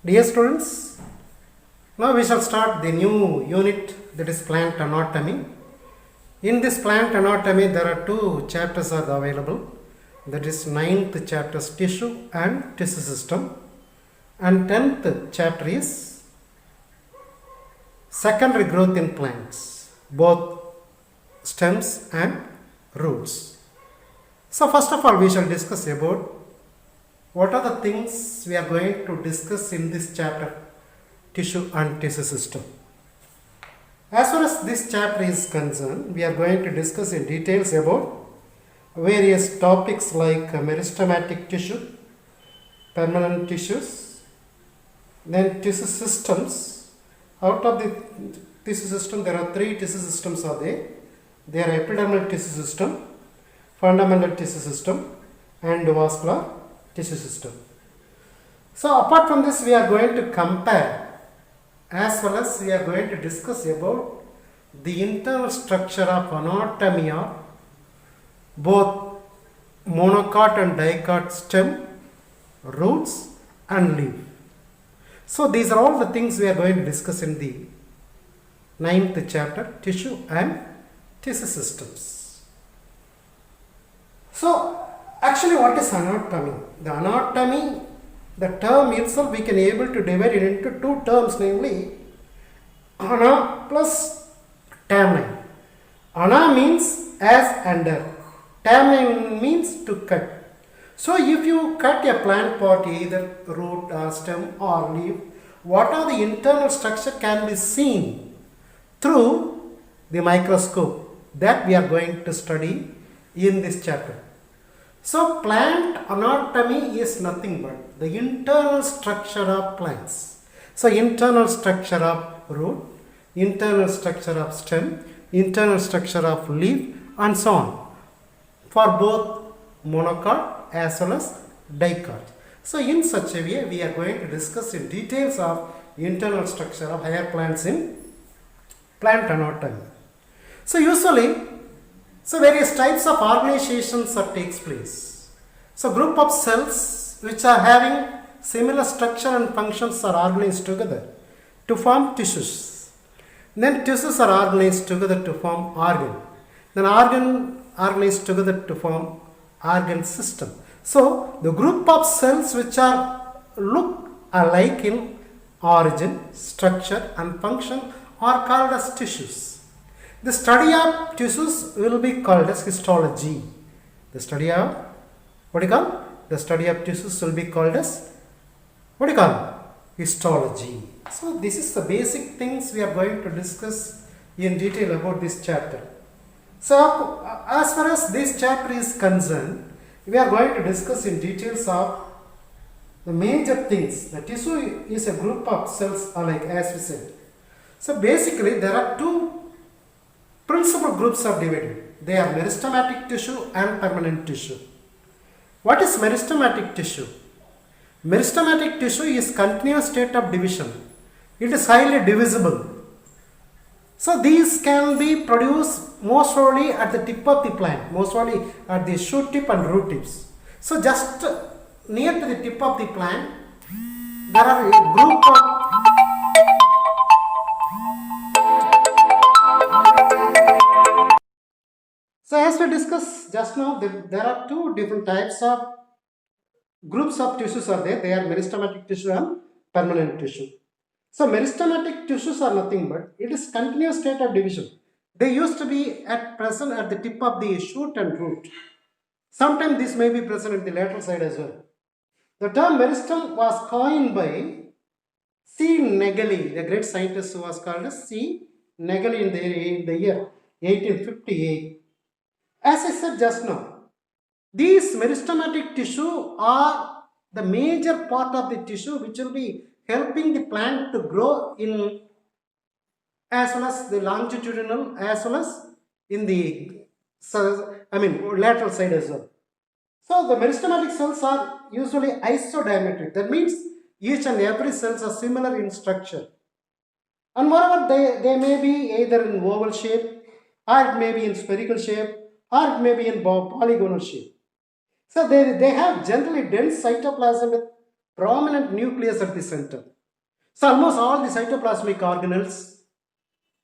Dear students, now we shall start the new unit, that is plant anatomy. In this plant anatomy there are two chapters are available, that is ninth chapter is tissue and tissue system, and 10th chapter is secondary growth in plants, both stems and roots. So first of all we shall discuss about what are the things we are going to discuss in this chapter, tissue and tissue system. As far as this chapter is concerned, we are going to discuss in details about various topics like meristematic tissue, permanent tissues, then tissue systems. Out of the tissue system, there are three tissue systems are there. They are epidermal tissue system, fundamental tissue system, and vascular tissue system. So apart from this, we are going to compare as well as we are going to discuss about the internal structure of anatomy of both monocot and dicot stem, roots and leaf. So these are all the things we are going to discuss in the ninth chapter, tissue and tissue systems. So actually what is anatomy? The anatomy, the term itself we can able to divide it into two terms, namely ana plus tamine. Ana means as under, tamine means to cut. So if you cut a plant part, either root or stem or leaf, what are the internal structure can be seen through the microscope that we are going to study in this chapter. So plant anatomy is nothing but the internal structure of plants. So internal structure of root, internal structure of stem, internal structure of leaf and so on, for both monocot as well as dicot. So in such a way we are going to discuss in details of internal structure of higher plants in plant anatomy. So usually various types of organizations that takes place. So group of cells which are having similar structure and functions are organized together to form tissues. Then tissues are organized together to form organ. Then organ organized together to form organ system. So the group of cells which are look alike in origin, structure and function are called as tissues. The study of tissues will be called as histology. The study of, what do you call? The study of tissues will be called as, what do you call? Histology. So this is the basic things we are going to discuss in detail about this chapter. So as far as this chapter is concerned, we are going to discuss in details of the major things. The tissue is a group of cells alike, as we said. So basically there are two principal groups are divided. They are meristematic tissue and permanent tissue. What is meristematic tissue? Meristematic tissue is continuous state of division. It is highly divisible. So these can be produced most probably at the tip of the plant, most probably at the shoot tip and root tips. So just near to the tip of the plant, there are a group of So as we discussed just now, there are two different types of groups of tissues are there. They are meristematic tissue and permanent tissue. So meristematic tissues are nothing but it is continuous state of division. They used to be at present at the tip of the shoot and root. Sometimes this may be present at the lateral side as well. The term meristem was coined by C. Nageli, the great scientist who was called as C. Nageli in the year 1858. As I said just now, these meristematic tissue are the major part of the tissue which will be helping the plant to grow in as well as the longitudinal as well as in the lateral side as well. So the meristematic cells are usually isodiametric. That means each and every cells are similar in structure. And moreover, they may be either in oval shape, or it may be in spherical shape, or it may be in polygonal shape. So they have generally dense cytoplasm with prominent nucleus at the center. So almost all the cytoplasmic organelles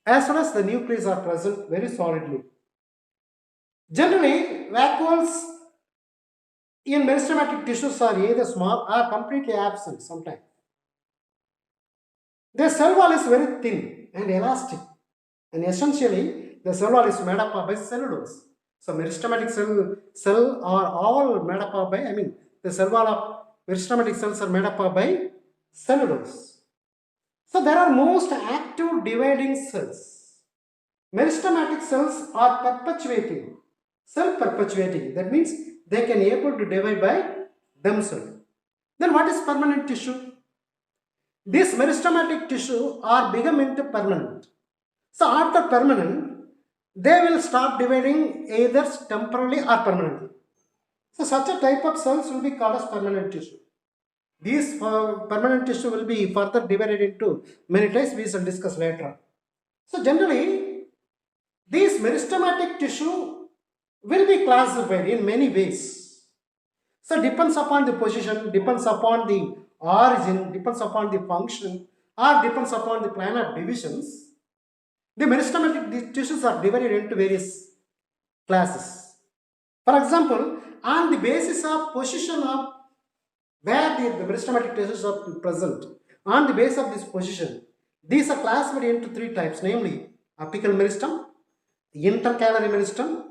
as well as the nucleus are present very solidly. Generally, vacuoles in meristematic tissues are either small or completely absent sometimes. The cell wall is very thin and elastic, and essentially the cell wall is made up of by cellulose. So meristematic cell are all made up of by, the cell wall of meristematic cells are made up of by cellulose. So there are most active dividing cells. Meristematic cells are perpetuating, self-perpetuating. That means they can able to divide by themselves. Then what is permanent tissue? This meristematic tissue are become into permanent. So after permanent, they will start dividing either temporarily or permanently. So such a type of cells will be called as permanent tissue. These permanent tissue will be further divided into many types we shall discuss later on. So generally, this meristematic tissue will be classified in many ways. So depends upon the position, depends upon the origin, depends upon the function, or depends upon the plan of divisions. The meristematic tissues are divided into various classes. For example, on the basis of position of where the meristematic tissues are present, on the basis of this position, these are classified into three types, namely apical meristem, intercalary meristem,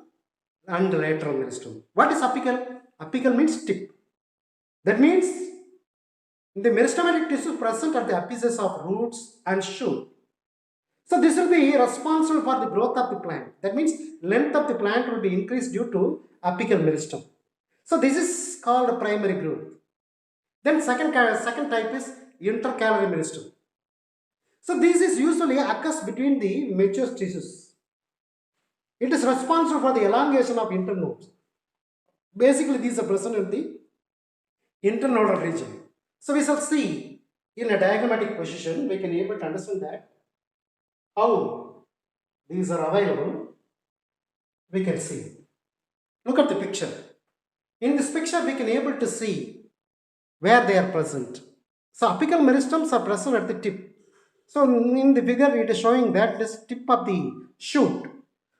and lateral meristem. What is apical? Apical means tip. That means the meristematic tissue present at the apices of roots and shoot. So this will be responsible for the growth of the plant. That means length of the plant will be increased due to apical meristem. So this is called primary growth. Then second type is intercalary meristem. So this is usually occurs between the mature tissues. It is responsible for the elongation of internodes. Basically these are present in the internodal region. So we shall see in a diagrammatic position, we can able to understand that how these are available. We can see. Look at the picture. In this picture, we can able to see where they are present. So apical meristems are present at the tip. So in the figure, it is showing that this tip of the shoot.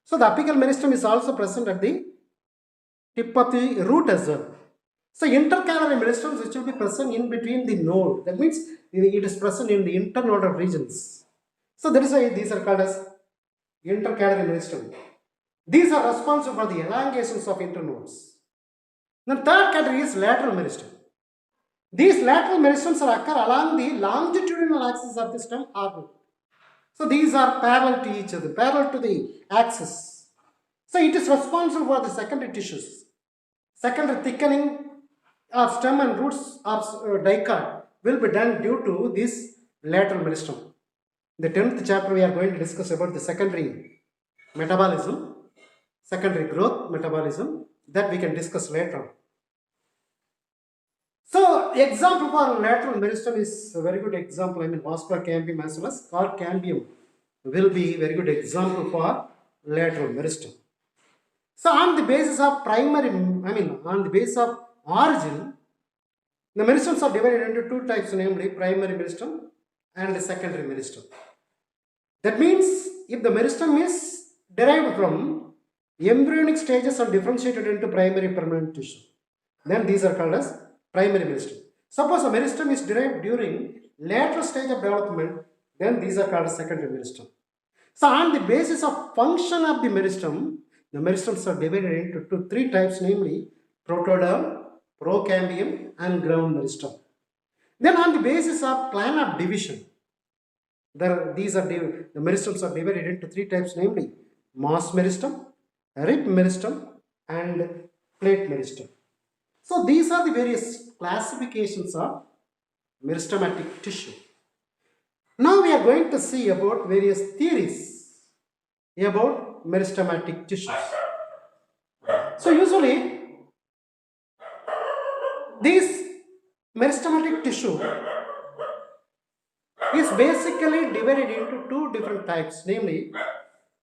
So the apical meristem is also present at the tip of the root as well. So intercalary meristems which will be present in between the node. That means it is present in the internodal regions. So that is why these are called as intercalary meristem. These are responsible for the elongations of internodes. The third category is lateral meristem. These lateral meristems occur along the longitudinal axis of the stem or root. So these are parallel to each other, parallel to the axis. So it is responsible for the secondary tissues. Secondary thickening of stem and roots of dicot will be done due to this lateral meristem. In the 10th chapter, we are going to discuss about the secondary metabolism, secondary growth metabolism, that we can discuss later on. So, example for lateral meristem is a very good example. Vascular cambium as well as cork cambium will be very good example for lateral meristem. So, on the basis of on the basis of origin, the meristems are divided into two types, namely primary meristem and the secondary meristem. That means if the meristem is derived from embryonic stages and differentiated into primary permanent tissue, then these are called as primary meristem. Suppose a meristem is derived during later stage of development, then these are called as secondary meristem. So on the basis of function of the meristems are divided into three types, namely protoderm, procambium and ground meristem. Then on the basis of plan of division, the meristems are divided into three types, namely moss meristem, rib meristem and plate meristem. So these are the various classifications of meristematic tissue. Now we are going to see about various theories about meristematic tissues. So usually this meristematic tissue is basically divided into two different types, namely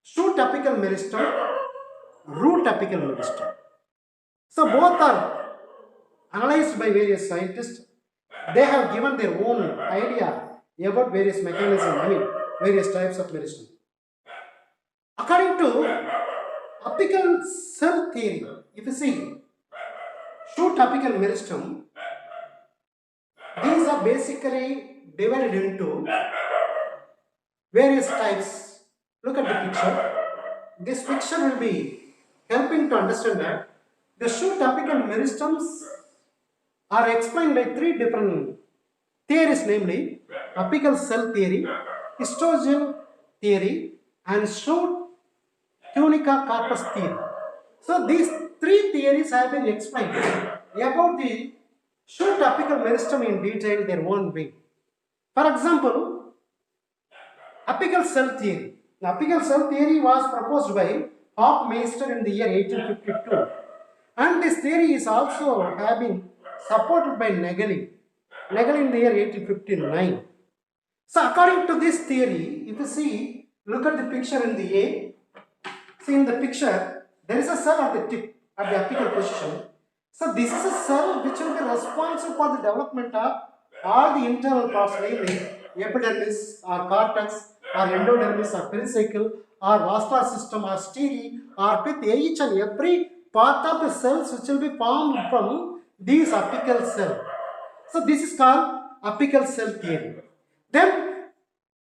shoot apical meristem, root apical meristem. So both are analyzed by various scientists. they have given their own idea about various mechanisms, I mean, various types of meristem. According to apical cell theory, if you see, shoot apical meristem, these are basically divided into various types. Look at the picture. This picture will be helping to understand that the shoot apical meristems are explained by three different theories, namely apical cell theory, histogen theory, and shoot tunica carpus theory. So these three theories have been explained about the shoot apical meristem in detail their own way. For example, apical cell theory. The apical cell theory was proposed by Hofmeister in the year 1852, and this theory is also have been supported by Nageli in the year 1859. So according to this theory, if you see, look at the picture in the A. See in the picture, there is a cell at the tip, at the apical position. So this is a cell which will be responsible for the development of all the internal parts, namely epidermis or cortex or endodermis or pericycle or vascular system or stele or pith, each and every part of the cells which will be formed from these apical cells. So this is called apical cell theory. Then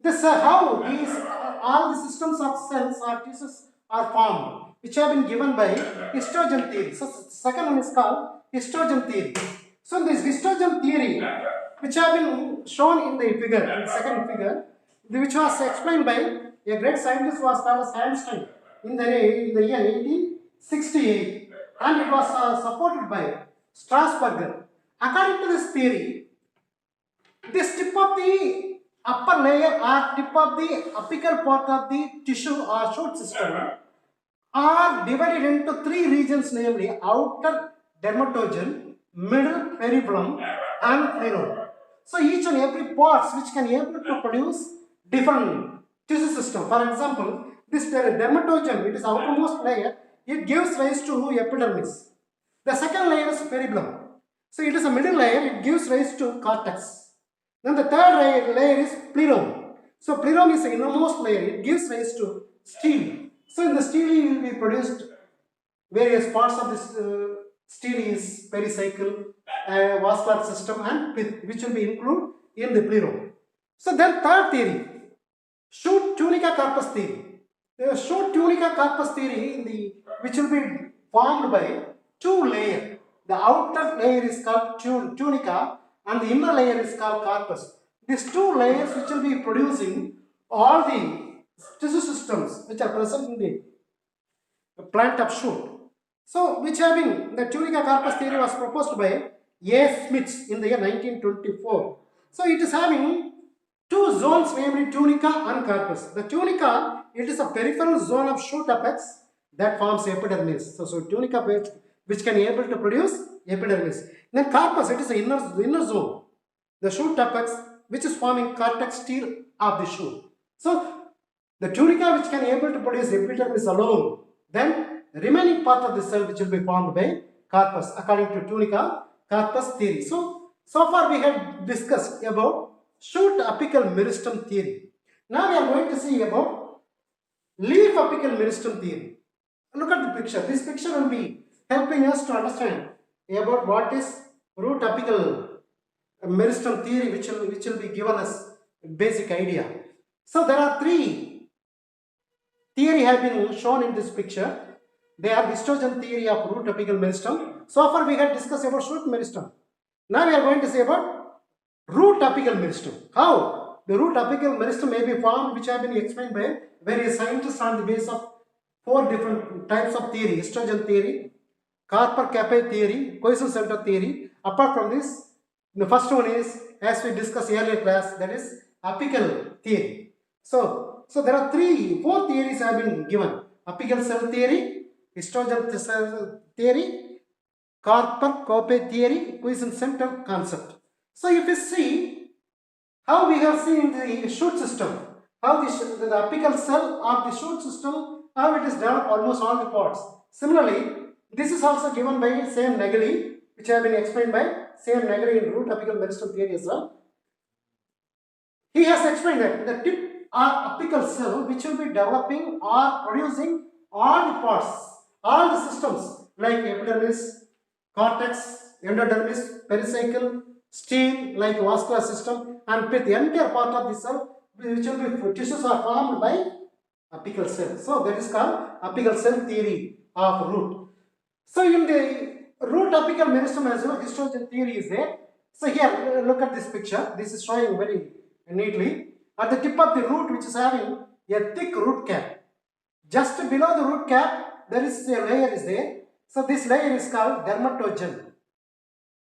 this how these all the systems of cells or tissues are formed, which have been given by histogen theory. So second one is called histogen theory. So this histogen theory, which have been shown in the figure, in the second figure, which was explained by a great scientist was called as Einstein in the year 1868, and it was supported by Strasburger. According to this theory, this tip of the upper layer or tip of the apical part of the tissue or shoot system are divided into three regions, namely outer dermatogen, middle periphelum, and pleroma. So each and every parts which can able to produce different tissue system. For example, this dermatogen, it is outermost layer, it gives rise to epidermis. The second layer is periphelum. So it is a middle layer, it gives rise to cortex. Then the third layer is pleroma. So pleroma is the innermost layer, it gives rise to stele. So in the stele will be produced various parts of this stele is pericycle, vascular system and pith, which will be included in the pleroma. So then third theory, shoot tunica carpus theory. The shoot tunica carpus theory which will be formed by two layers. The outer layer is called tunica and the inner layer is called carpus. These two layers which will be producing all the tissue systems which are present in the plant of shoot. So which have been, the tunica carpus theory was proposed by A. Smith in the year 1924. So it is having two zones, namely tunica and carpus. The tunica, it is a peripheral zone of shoot apex that forms epidermis. So tunica which can able to produce epidermis. Then carpus, it is the inner zone, the shoot apex which is forming cortex stele of the shoot. So the tunica which can able to produce epidermis alone, then the remaining part of the cell which will be formed by carpus according to tunica carpus theory. So far we have discussed about shoot apical meristem theory. Now we are going to see about leaf apical meristem theory. Look at the picture. This picture will be helping us to understand about what is root apical meristem theory, which will be given us basic idea. So there are three theory have been shown in this picture. They are histogen theory of root apical meristem. So far we have discussed about shoot meristem. Now we are going to say about root apical meristem. How the root apical meristem may be formed, which have been explained by various scientists on the basis of four different types of theory: histogen theory, Carper-Capet theory, cohesion center theory. Apart from this, the first one is, as we discussed earlier class, that is apical theory. So there are four theories have been given: apical cell theory, histogen cell theory, Carper-Capet theory, cohesion center concept. So if you see how we have seen the shoot system, how the apical cell of the shoot system, how it is developed almost all the parts. Similarly, this is also given by same Nageli, which have been explained by same Negri in root apical meristem theory as well. He has explained that the tip are apical cell which will be developing or producing all the parts, all the systems like epidermis, cortex, endodermis, pericycle, steel like vascular system, and pith. The entire part of the cell which will be tissues are formed by apical cell. So that is called apical cell theory of root. So in the root apical meristem as well, histogen theory is there. So here look at this picture. This is showing very neatly. At the tip of the root which is having a thick root cap. Just below the root cap there is a layer is there. So this layer is called dermatogen.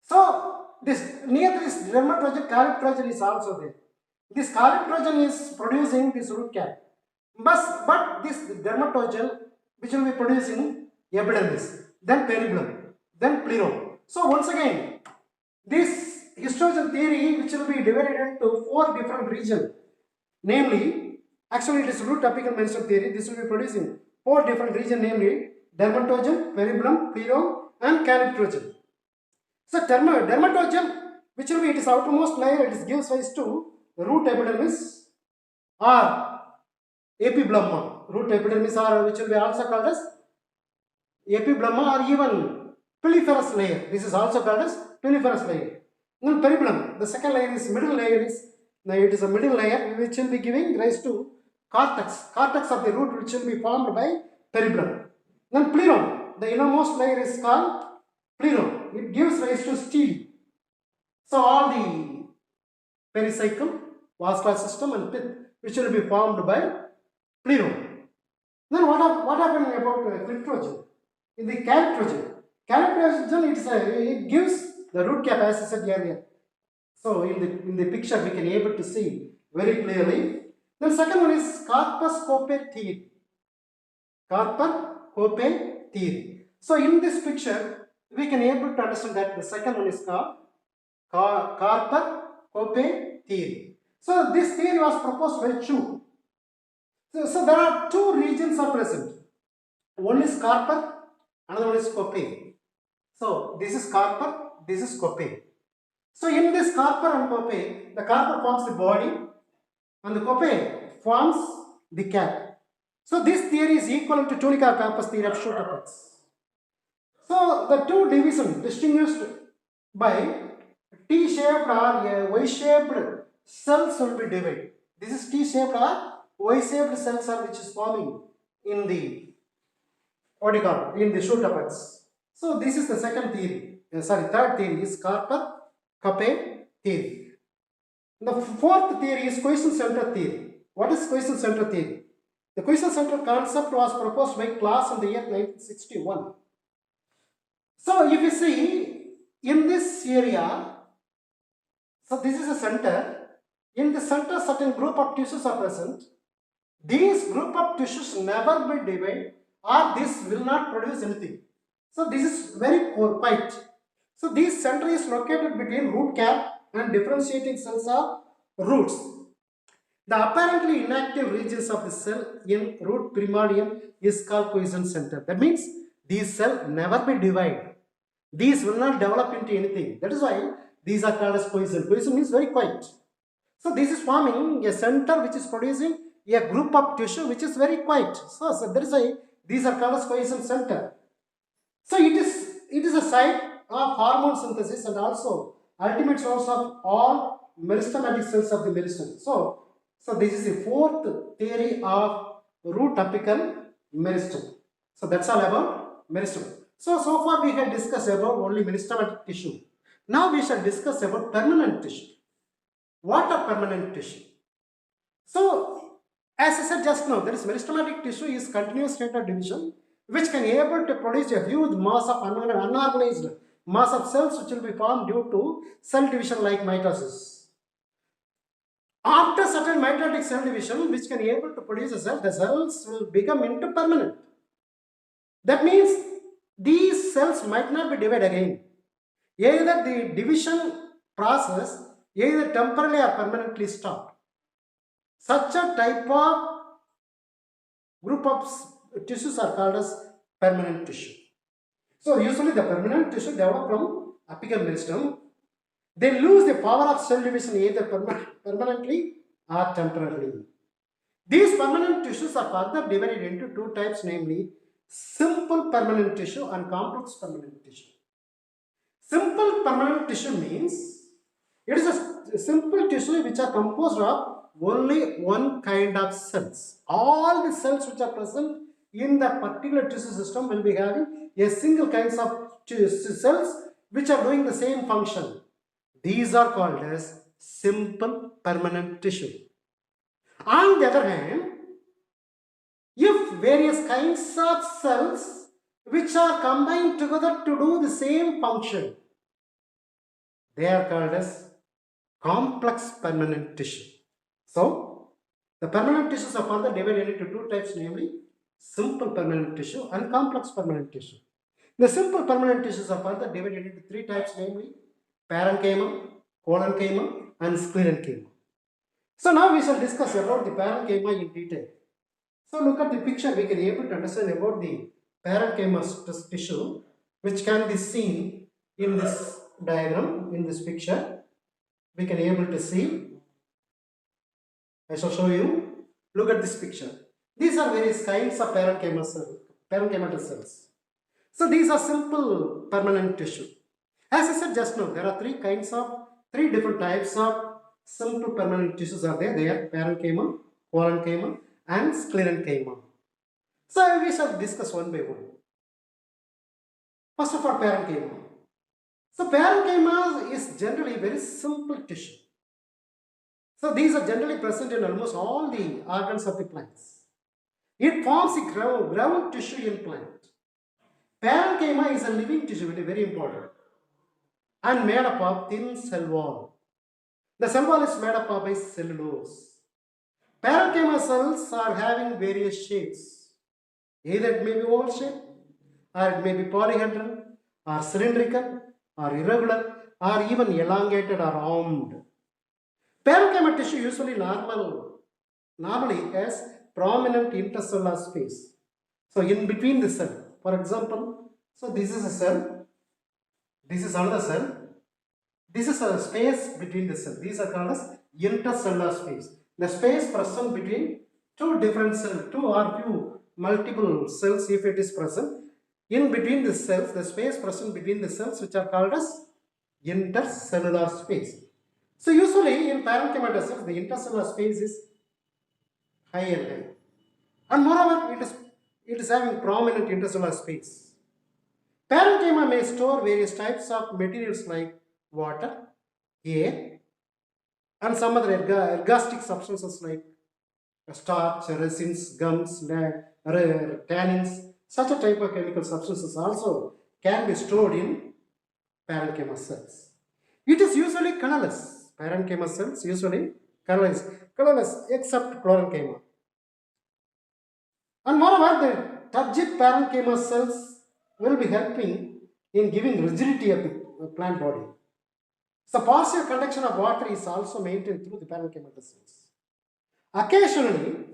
So this near this dermatogen, calyptrogen is also there. This calyptrogen is producing this root cap. But this dermatogen which will be producing epidermis, then peribulum, then pleroma. So once again, this histogen theory which will be divided into 4 different regions, namely, actually it is root apical meristem theory. This will be producing 4 different regions, namely dermatogen, peribulum, pleroma, and calyptrogen. So dermatogen, which will be its outermost layer, it gives rise to root epidermis or epiblema. Root epidermis or which will be also called as epiblema or even piliferous layer. This is also called as piliferous layer. Then peribulum, the second layer is middle layer is, now it is a middle layer which will be giving rise to cortex. Cortex of the root which will be formed by peribulum. Then pleroma, the innermost layer is called pleroma. It gives rise to stele. So all the pericycle, vascular system and pith which will be formed by pleroma. Then what happened about calyptrogen? In the calyptrogen it gives the root cap as I said earlier. So in the picture we can able to see very clearly. Then second one is Carpus cope theory. Carpus cope theory. So in this picture we can able to understand that the second one is called Carpus cope theory. So this theory was proposed by Chu. So there are 2 regions are present. One is carpus, another one is cope. So this is carpus, this is cope. So in this carpus and cope, the carpus forms the body and the cope forms the cap. So this theory is equivalent to tunica carpus theory of Schoenterpers. So the 2 divisions distinguished by T-shaped or Y-shaped cells will be divided. This is T-shaped or Y-shaped cells are which is forming in the in the Schoenterpers. So this is the second theory. Third theory is Carpus cope theory. The fourth theory is cohesion center theory. What is cohesion center theory? The cohesion center concept was proposed by Claus in the year 1961. So if you see in this area, so this is a center. In the center, certain group of tissues are present. These group of tissues never will divide or this will not produce anything. So this is very quiet. So this center is located between root cap and differentiating cells of roots. The apparently inactive regions of the cell in root primordium is called cohesion center. That means these cells never be divided. These will not develop into anything. That is why these are called as cohesion. Cohesion means very quiet. So this is forming a center which is producing a group of tissue which is very quiet. So that is why these are called as cohesion center. So it is a site of hormone synthesis and also ultimate source of all meristematic cells of the meristem. So this is the fourth theory of root apical meristem. So that's all about meristem. So far we have discussed about only meristematic tissue. Now we shall discuss about permanent tissue. What are permanent tissue? So as I said just now, there is meristematic tissue is continuous state of division which can able to produce a huge mass of unorganized mass of cells which will be formed due to cell division like mitosis. After certain mitotic cell division which can able to produce a cell, the cells will become into permanent. That means these cells might not be divided again. Either the division process either temporarily or permanently stopped. Such a type of group of tissues are called as permanent tissue. So usually the permanent tissue develop from apical meristem They lose the power of cell division either permanently or temporarily. These permanent tissues are further divided into two types, namely simple permanent tissue and complex permanent tissue. Simple permanent tissue means it is a simple tissue which are composed of only one kind of cells. All the cells which are present in that particular tissue system will be having a single kinds of cells which are doing the same function. These are called as simple permanent tissue. On the other hand, if various kinds of cells which are combined together to do the same function, they are called as complex permanent tissue. So, the permanent tissues are further divided into two types, namely simple permanent tissue and complex permanent tissue. The simple permanent tissues are further divided into three types, namely parenchyma, collenchyma, and sclerenchyma. So now we shall discuss about the parenchyma in detail. So look at the picture, we can be able to understand about the parenchyma tissue, which can be seen in this diagram, in this picture. We can be able to see. I shall show you. Look at this picture. These are various kinds of parenchymatous cells. So these are simple permanent tissue. As I said just now, there are three different types of simple permanent tissues are there. They are parenchyma, collenchyma, and sclerenchyma. So we shall discuss one by one. First of all, parenchyma. So parenchyma is generally very simple tissue. So these are generally present in almost all the organs of the plants. It forms a ground tissue in plant. Parenchyma is a living tissue, very important, and made up of thin cell wall. The cell wall is made up of a cellulose. Parenchyma cells are having various shapes. Either it may be oval shape, or it may be polyhedral, or cylindrical, or irregular, or even elongated or armed. Parenchyma tissue usually normally has prominent intercellular space. So in between the cell, for example, so this is a cell, this is another cell, this is a space between the cells. These are called as intercellular space. The space present between two different cells, two or few multiple cells, if it is present, in between the cells, the space present between the cells, which are called as intercellular space. So usually in parenchymatous cells, the intercellular space is high and high. And moreover, it is having prominent intercellular space. Parenchyma may store various types of materials like water, air, and some other ergastic substances like starch, resins, gums, tannins. Such a type of chemical substances also can be stored in parenchyma cells. It is usually colorless. Parenchyma cells usually colorless except chlorenchyma. And moreover, the turgid parenchyma cells will be helping in giving rigidity of the plant body. So partial conduction of water is also maintained through the parenchymatous cells. Occasionally,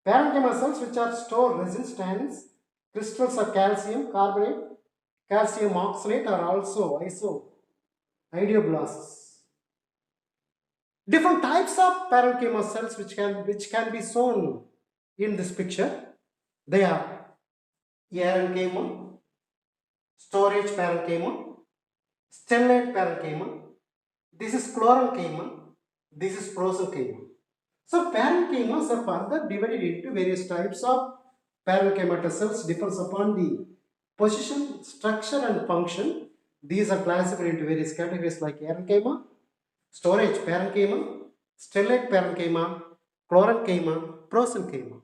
parenchyma cells which are store resins, tannins, crystals of calcium carbonate, calcium oxalate are also ideoblasts. Different types of parenchyma cells which can be shown in this picture. They are aerenchyma, storage parenchyma, stellate parenchyma. This is chlorenchyma. This is prosenchyma. So parenchymas are further divided into various types of parenchymatous cells depends upon the position, structure and function. These are classified into various categories like aerenchyma, storage parenchyma, stellate parenchyma, chlorenchyma, prosenchyma.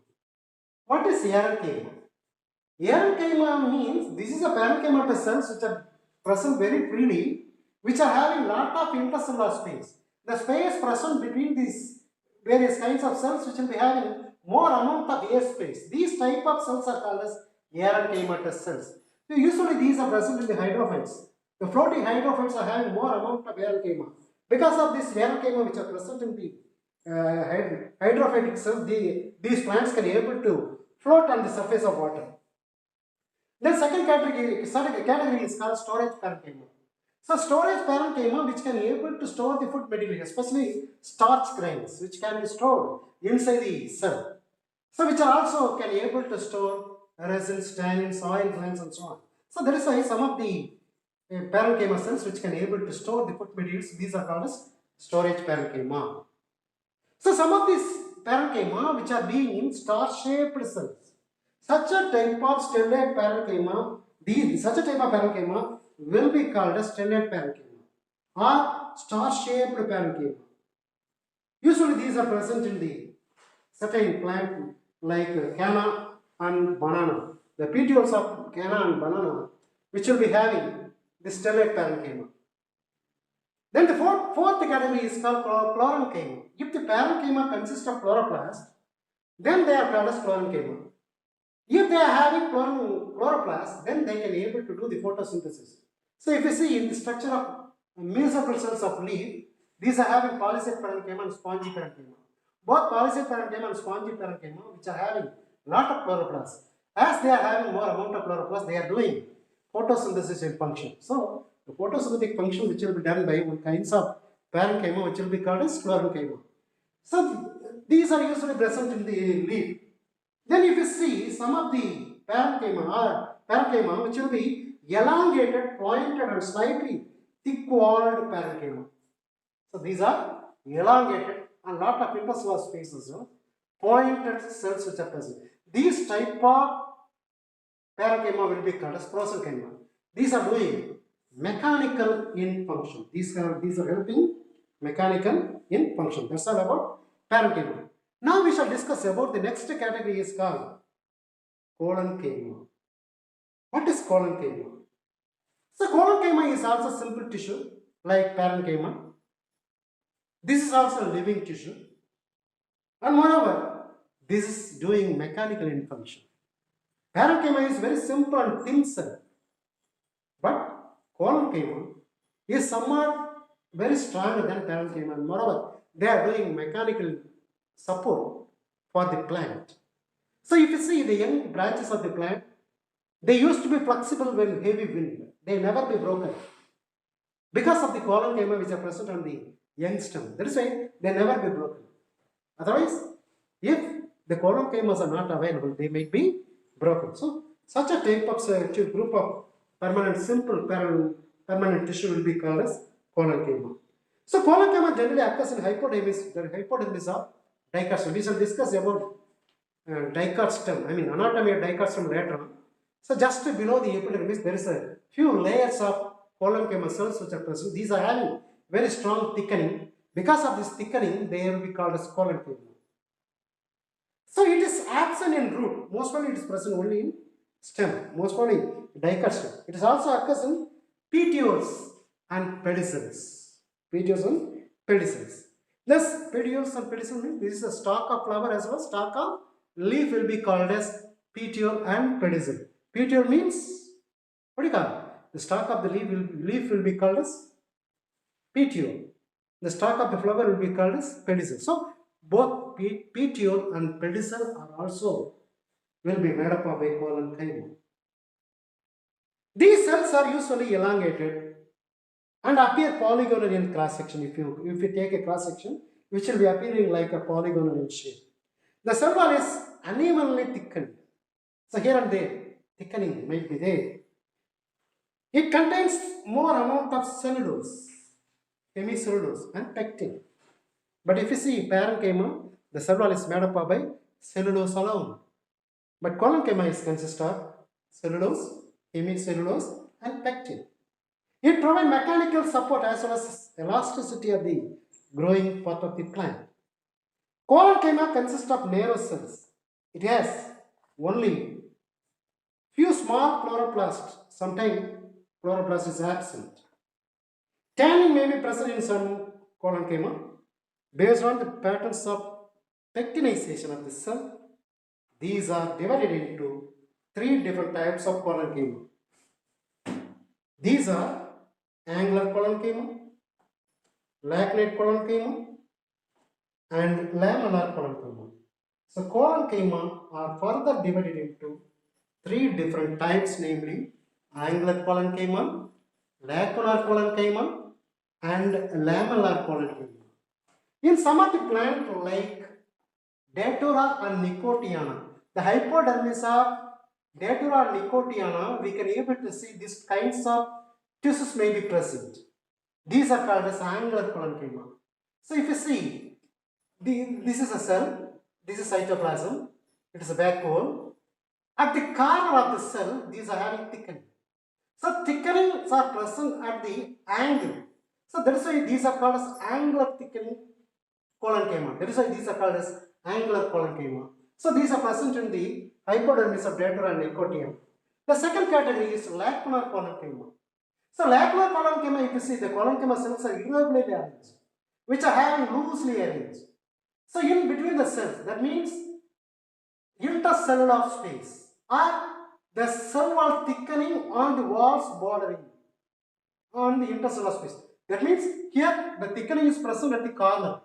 What is aerenchyma? Aerenchyma means this is a parenchymatous cells which are present very freely, which are having lot of intercellular space. The space present between these various kinds of cells which will be having more amount of air space. These type of cells are called as aerenchymatous cells. So usually these are present in the hydrophytes. The floating hydrophytes are having more amount of aerenchyma. Because of this aerenchyma which are present in the hydrophytic cells, these plants can be able to float on the surface of water. Then second category is called storage parenchyma. So storage parenchyma which can able to store the food material, especially starch grains, which can be stored inside the cell. So which are also can able to store resins, tannins, oil glands and so on. So that is why some of the parenchyma cells which can able to store the food materials, these are called as storage parenchyma. So some of these parenchyma which are being in star-shaped cells. Such a type of stellate parenchyma, such a type of parenchyma will be called as stellate parenchyma or star-shaped parenchyma. Usually these are present in the certain plant like canna and banana. The petioles of canna and banana which will be having the stellate parenchyma. Then the fourth category is called chlorenchyma. If the parenchyma consists of chloroplast, then they are called as chlorenchyma. If they are having chloroplast, then they can be able to do the photosynthesis. So if you see in the structure of municipal cells of leaf, these are having polycystic parenchyma and spongy parenchyma. Both polycystic parenchyma and spongy parenchyma, which are having lot of chloroplast. As they are having more amount of chloroplast, they are doing photosynthesis in function. So the photosynthetic function which will be done by one kinds of parenchyma which will be called as chlorenchyma. So these are usually present in the leaf. Then if you see some of the parenchyma which will be elongated, pointed and slightly thick-walled parenchyma. So these are elongated and lot of intercellular spaces, pointed cells which are present. These type of parenchyma will be called as prosenchyma. These are doing mechanical in function. These are helping mechanical in function. That's all about parenchyma. Now we shall discuss about the next category is called collenchyma. What is collenchyma? So collenchyma is also simple tissue like parenchyma. This is also living tissue. And moreover, this is doing mechanical in function. Parenchyma is very simple and thin cell. But collenchyma is somewhat very stronger than parenchyma. And moreover, they are doing mechanical support for the plant. So if you see the young branches of the plant, they used to be flexible when heavy wind. They never be broken. Because of the collenchyma which are present on the young stem. That is why they never be broken. Otherwise, if the collenchymas are not available, they may be broken. So such a type of group of permanent simple permanent tissue will be called as collenchyma. So collenchyma generally occurs in hypodermis, the hypodermis of dicot stem. We shall discuss about dicot stem, anatomy of dicot stem later on. So just below the epidermis there is a few layers of collenchyma cells which are present. These are having very strong thickening. Because of this thickening, they will be called as collenchyma. So it is absent in root. Most probably it is present only in stem. Most probably dicot stem. It is also occurs in petioles and pedicels. Petioles and pedicels. Thus, petioles and pedicels means this is a stalk of flower as well as stalk of leaf will be called as petiole and pedicel. Petiole means, what do you call it? The stalk of the leaf will be called as petiole. The stalk of the flower will be called as pedicel. So both petiole and pedicel are also will be made up of a collenchyma. These cells are usually elongated and appear polygonal in cross section. If you take a cross section, which will be appearing like a polygonal in shape. The cell wall is unevenly thickened. So here and there, thickening might be there. It contains more amount of cellulose, hemicellulose and pectin. But if you see parenchyma, the cell wall is made up by cellulose alone. But collenchyma is consist of cellulose, hemicellulose and pectin. It provides mechanical support as well as elasticity of the growing part of the plant. Collenchyma consists of narrow cells. It has only few small chloroplasts. Sometimes chloroplast is absent. Tannin may be present in some collenchyma based on the patterns of pectinization of the cell. These are divided into three different types of collenchyma. These are angular collenchyma, lacunar collenchyma and lamellar collenchyma. So collenchyma are further divided into three different types, namely angular collenchyma, lacunar parenchyma and lamellar parenchyma. In some of the plant like Datura and Nicotiana, the hypodermis of Datura and Nicotiana, we can able to see these kinds of tissues may be present. These are called as angular parenchyma. So if you see, this is a cell, this is cytoplasm, it is a vacuole. At the corner of the cell, these are having thickening. So thickenings are present at the angle. So that is why these are called as angular thickening parenchyma. That is why these are called as angular parenchyma. So these are present in the hypodermis of Datura and Nicotiana. The second category is lacunar parenchyma. So lacunar parenchyma, if you see, the parenchyma cells are irregularly arranged, which are having loosely arranged. So in between the cells, that means intercellular space, or the cell wall thickening on the walls bordering on the intercellular space. That means here the thickening is present at the corner.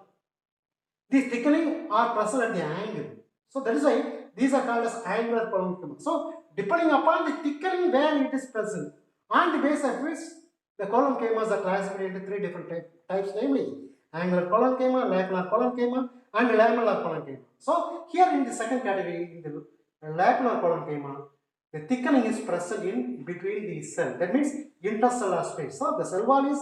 The thickening are present at the angle. So that is why these are called as angular parenchyma. So depending upon the thickening where it is present, on the basis of which the parenchymas are classified into three different types, namely angular parenchyma, lacunar parenchyma, and lamellar parenchyma. So here in the second category, in the lacunar parenchyma, the thickening is present in between the cell. That means intercellular space. So the cell wall is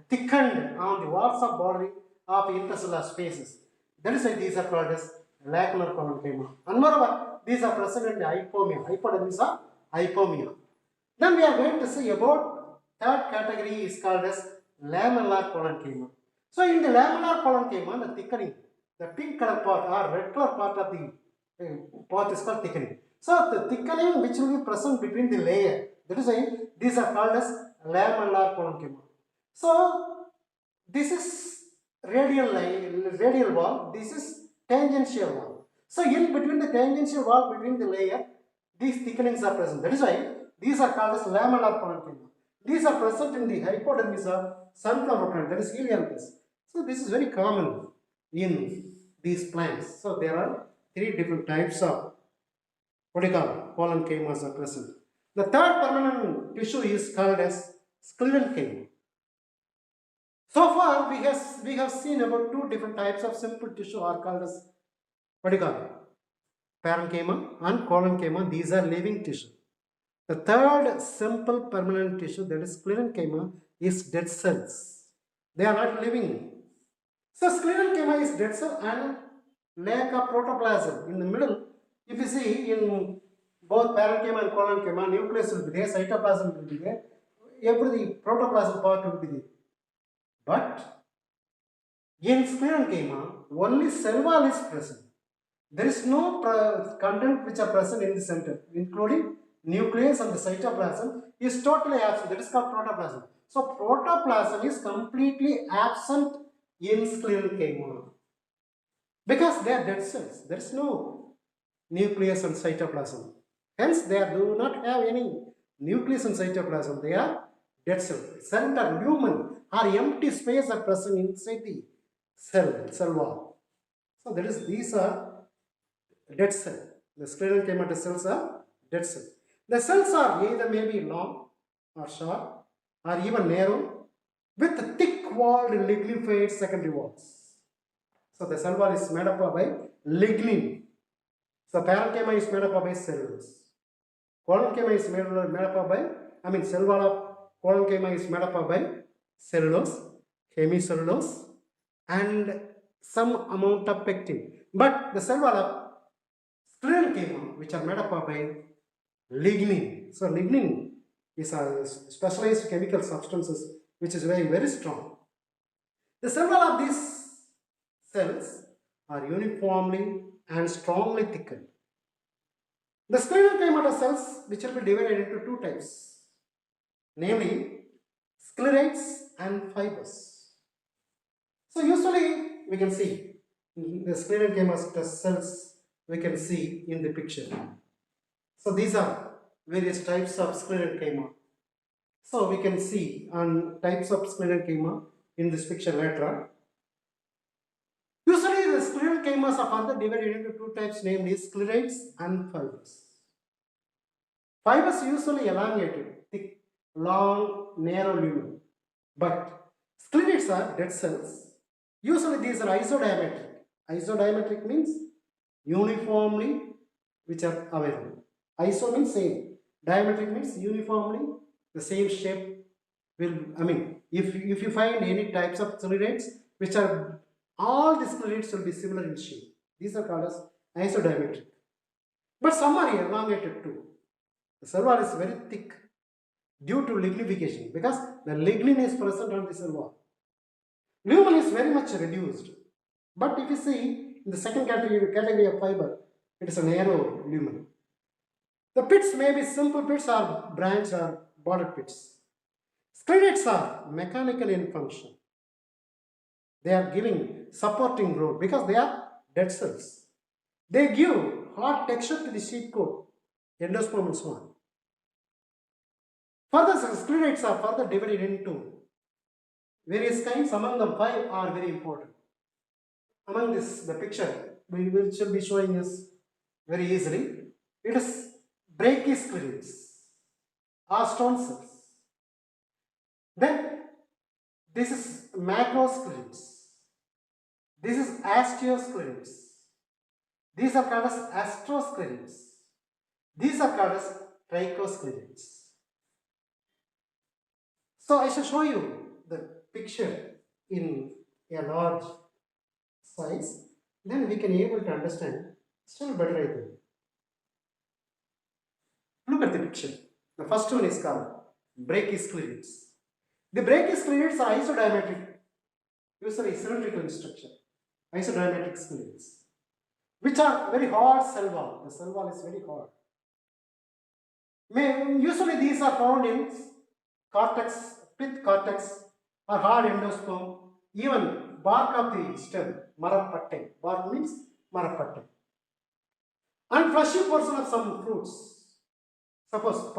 thickened on the walls of bordering of intercellular spaces. That is why these are called as lacunar parenchyma. And moreover, these are present in the hypomia, hypodermis of hypomia. Then we are going to see about third category is called as lamellar parenchyma. So in the lamellar parenchyma, the thickening, the pink color part or red color part of the part is called thickening. So the thickening which will be present between the layer, that is why these are called as lamellar parenchyma. So this is radial wall, this is tangential wall. So in between the tangential wall, between the layer, these thickenings are present. That is why these are called as lamellar parenchyma. These are present in the hypodermis of sunflower plant, that is Helianthus. So this is very common in these plants. So there are three different types of what do you call parenchymas are present. The third permanent tissue is called as sclerenchyma. So far we have seen about two different types of simple tissue are called as what do you call it? Parenchyma and collenchyma. These are living tissue. The third simple permanent tissue, that is sclerenchyma, is dead cells. They are not living. So sclerenchyma is dead cell and lack of protoplasm. In the middle, if you see in both parenchyma and collenchyma, nucleus will be there, cytoplasm will be there, every protoplasm part will be there. But in sclerenchyma, only cell wall is present. There is no content which are present in the center, including nucleus and the cytoplasm is totally absent. That is called protoplasm. So protoplasm is completely absent in sclerenchyma because they are dead cells. There is no nucleus and cytoplasm. Hence, they do not have any nucleus and cytoplasm. They are dead cells. Center, lumen, or empty space are present inside the cell wall. So that is these are dead cell. The sclerenchyma cells are dead cell. The cells are either maybe long or short or even narrow with thick walled lignified secondary walls. So the cell wall is made up by lignin. So parenchyma is made up by cellulose. Collenchyma is made up by, cell wall of collenchyma is made up by cellulose, hemicellulose, and some amount of pectin. But the cell wall of sclerenchyma, which are made up by lignin. So lignin is a specialized chemical substances which is very, very strong. The cell wall of these cells are uniformly and strongly thickened. The sclerenchyma cells, which will be divided into two types, namely sclerites and fibers. So usually we can see the sclerenchyma cells we can see in the picture. So these are various types of sclerenchyma. So we can see on types of sclerenchyma in this picture later on. Usually the sclerenchymas are further divided into two types, namely sclerites and fibers. Fibers usually elongated, thick, long, narrow lumen. But sclerites are dead cells. Usually these are isodiametric. Isodiametric means uniformly which are available. Iso means same. Diametric means uniformly the same shape will, I mean, if you find any types of sclerites which are, all the sclerites will be similar in shape. These are called as isodiametric. But some are elongated too. The cell wall is very thick due to lignification because the lignin is present on the cell wall. Lumen is very much reduced. But if you see in the second category of fiber, it is a narrow lumen. The pits may be simple pits or branch or border pits. Sclerites are mechanical in function. They are giving supporting role because they are dead cells. They give hard texture to the sheet coat, endosperm and so on. Further, sclerites are further divided into various kinds. Among them, 5 are very important. Among this, the picture we will shall be showing us very easily. It is brachysclerites or stone cells. Then this is macrosclerites. This is osteosclerites. These are called as astrosclerites. These are called as trichosclerites. So I shall show you the picture in a large size. Then we can able to understand still better, I think. Look at the picture. The first one is called brachysclerites. The brachysclerites are isodiametric, usually cylindrical in structure. Isodiametric sclerites, which are very hard cell wall. The cell wall is very hard. Usually these are found in cortex, pith cortex, or hard endosperm, even bark of the stem, marapatte. Bark means marapatte. And fleshy portion of some fruits. Suppose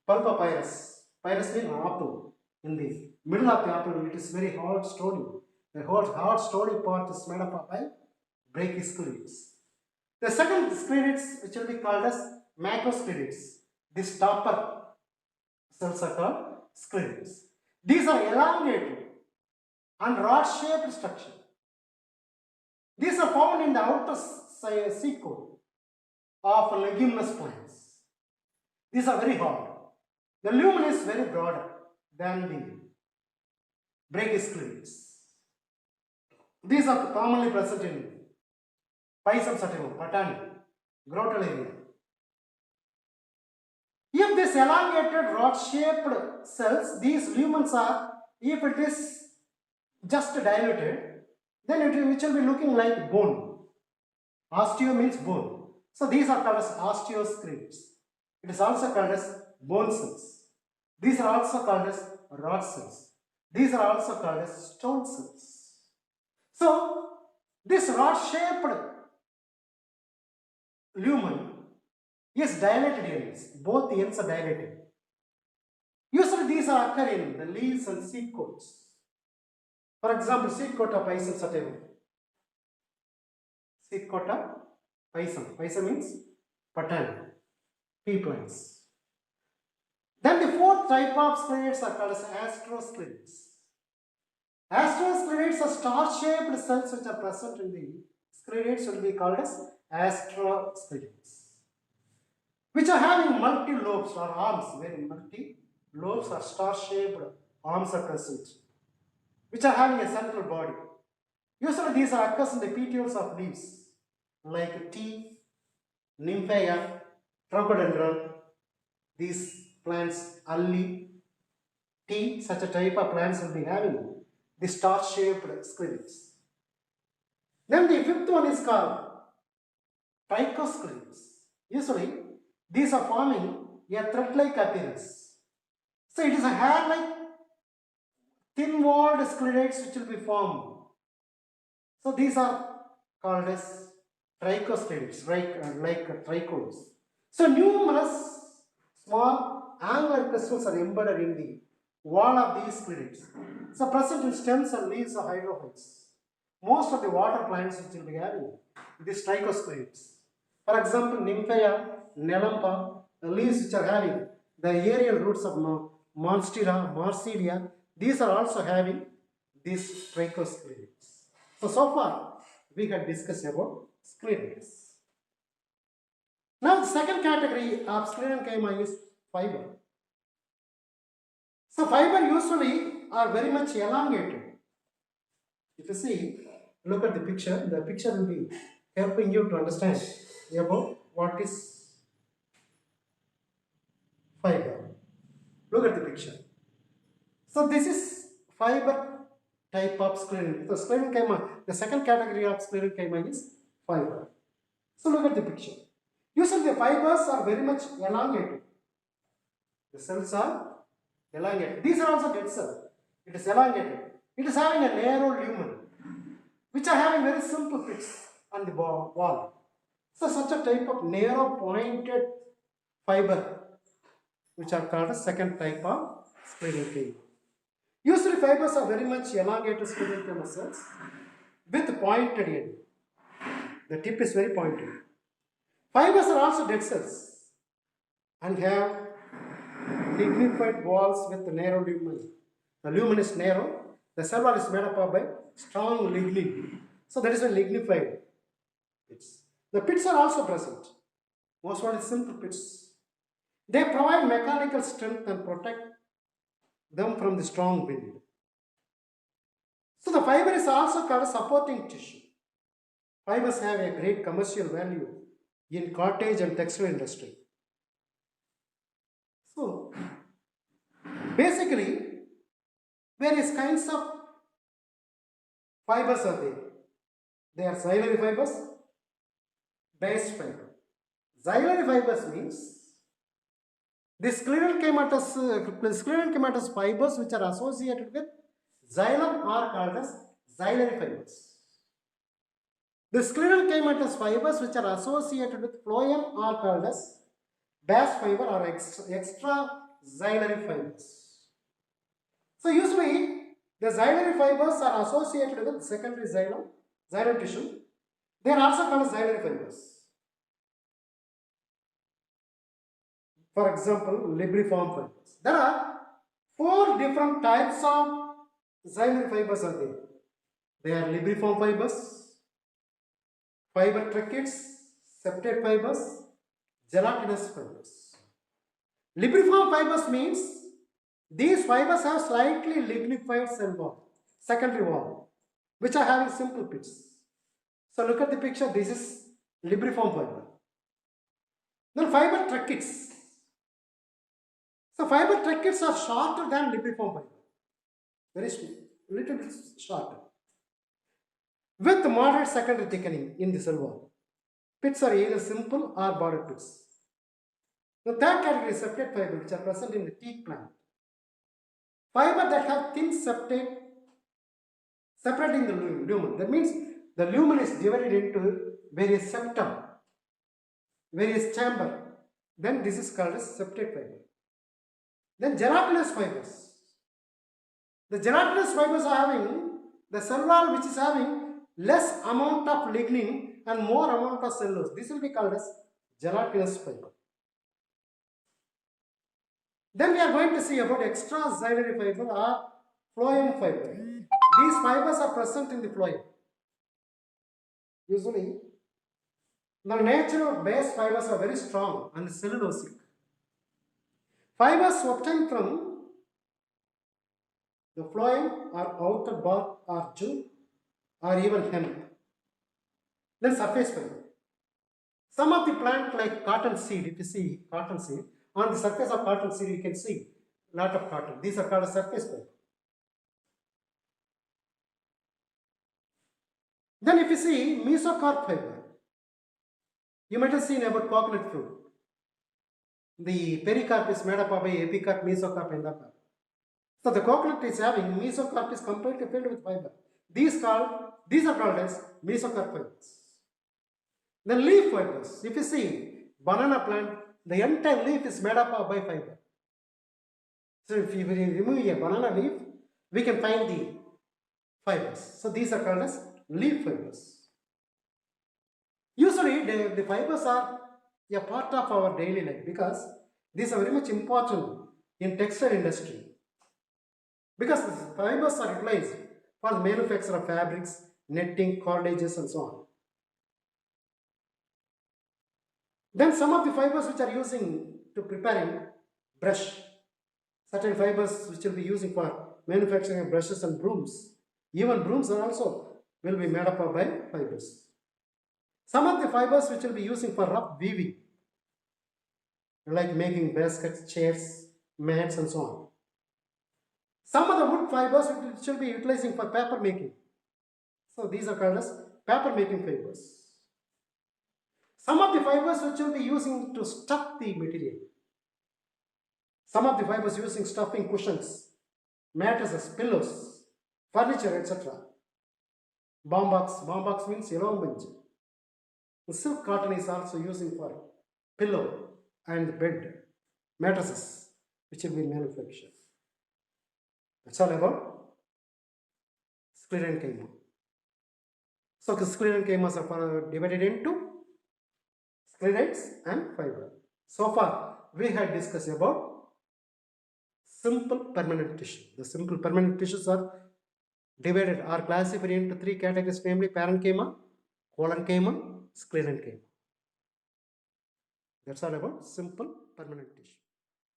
pulpopyrus. Pyrus means apple. In the middle of the apple, it is very hard stony. The hard stony part is made up by brachysclerites. The second sclerites, which will be called as macrosclerites. This topper cells are called sclerites. These are elongated and rod-shaped structure. These are found in the outer seed coat of leguminous plants. These are very hard. The lumen is very broader than the brachysclerites. These are commonly present in Pisum sativum, Patani, Grotalaria. If this elongated rod-shaped cells, these lumens are, if it is just diluted, then it will be looking like bone. Osteo means bone. So these are called as osteosclerites. It is also called as bone cells. These are also called as rod cells. These are also called as stone cells. So this rod-shaped lumen is dilated ends. Both ends are dilated. Usually these are occur in the leaves and seed coats. For example, seed coat of Pisum sativum. Seed coat of Pisum. Pisum means patan, pea plants. Then the fourth type of sclerites are called as astrosclerites. Astrosclerites are star-shaped cells which are present in the sclerites will be called as astrosclerites, which are having multi-lobes or arms, where multi-lobes or star-shaped arms are present, which are having a central body. Usually these are occurs in the petioles of leaves, like tea, nymphaea, trichodendron. These plants, alli, tea, such a type of plants will be having the star-shaped sclerites. Then the fifth one is called trichosclerites. Usually, these are forming a thread-like appearance. So it is a hair-like thin-walled sclerites which will be formed. So these are called as trichosclerites, like trichomes. So numerous small angular crystals are embedded in the wall of these sclerites. So present in stems and leaves of hydrophytes. Most of the water plants which will be having these trichosclerites. For example, Nymphaea, Nelumpa, the leaves which are having the aerial roots of Monstera, Marsilia, these are also having these trichosclerids. So far we had discussed about sclerids. Now the second category of sclerenchyma is fiber. So fiber usually are very much elongated. If you see, look at the picture will be helping you to understand about what is fiber. Look at the picture. So this is fiber type of sclerenchyma. So sclerenchyma, the second category of sclerenchyma is fiber. So look at the picture. Usually the fibers are very much elongated. The cells are elongated. These are also dead cells. It is elongated. It is having a narrow lumen, which are having very simple pits on the wall. So such a type of narrow pointed fiber, which are called a second type of sclerenchyma. Usually fibers are very much elongated sclerenchyma cells with pointed end. The tip is very pointed. Fibers are also dead cells and have lignified walls with narrow lumen. The lumen is narrow. The cell wall is made up of by strong lignin. So that is a lignified pits. The pits are also present. Most of it is simple pits. They provide mechanical strength and protect them from the strong wind. So the fiber is also called supporting tissue. Fibers have a great commercial value in cottage and textile industry. So basically, various kinds of fibers are there. They are xylem fibers, base fiber. Xylem fibers means the sclerenchymatous fibers which are associated with xylem are called as xylem fibers. The sclerenchymatous fibers which are associated with phloem are called as base fiber or extra xylem fibers. So usually the xylem fibers are associated with secondary xylem tissue. They are also called as xylem fibers. For example, libriform fibers. There are 4 different types of xylem fibers are there. They are libriform fibers, fiber tracheids, septate fibers, gelatinous fibers. Libriform fibers means these fibers have slightly lignified cell wall, secondary wall, which are having simple pits. So look at the picture, this is libriform fiber. Then fiber tracheids. So fiber tracheids are shorter than libriform fiber, very little bit shorter, with moderate secondary thickening in the cell wall. Pits are either simple or bordered pits. The third category is septate fiber, which are present in the teak plant. Fiber that have thin septate separating the lumen. That means the lumen is divided into various septum, various chamber. Then this is called as septate fiber. Then gelatinous fibers. The gelatinous fibers are having the cell wall which is having less amount of lignin and more amount of cellulose. This will be called as gelatinous fiber. Then we are going to see about extraxillary fiber or phloem fiber. These fibers are present in the phloem. Usually, the natural base fibers are very strong and cellulosic. Fibers obtained from the phloem or outer bark or jute or even hemp. Then surface fiber. Some of the plant like cotton seed, if you see cotton seed, on the surface of cotton seed you can see a lot of cotton. These are called surface fiber. Then if you see mesocarp fiber, you might have seen about coconut fruit. The pericarp is made up of epicarp, mesocarp, endocarp. So the coconut is having mesocarp is completely filled with fiber. These are called as mesocarp fibers. Then leaf fibers. If you see banana plant, the entire leaf is made up of by fiber. So if you remove a banana leaf, we can find the fibers. So these are called as leaf fibers. Usually the fibers are a part of our daily life because these are very much important in textile industry because the fibers are utilized for the manufacture of fabrics, netting, cordages and so on. Then some of the fibers which are using to preparing brush, certain fibers which will be using for manufacturing of brushes and brooms. Even brooms are also will be made up of by fibers. Some of the fibers which will be using for rough weaving, like making baskets, chairs, mats and so on. Some of the wood fibers which will be utilizing for paper making. So these are called as paper making fibers. Some of the fibers which will be using to stuff the material. Some of the fibers using stuffing cushions, mattresses, pillows, furniture, etc. Bomb box means yellow bunch. Silk cotton is also using for pillow and bed, mattresses, which will be manufactured. That's all about sclerenchyma. So sclerenchymas are divided into sclerites and fiber. So far, we had discussed about simple permanent tissue. The simple permanent tissues are divided or classified into three categories, namely parenchyma, collenchyma, sclerenchyma. That's all about simple permanent tissue.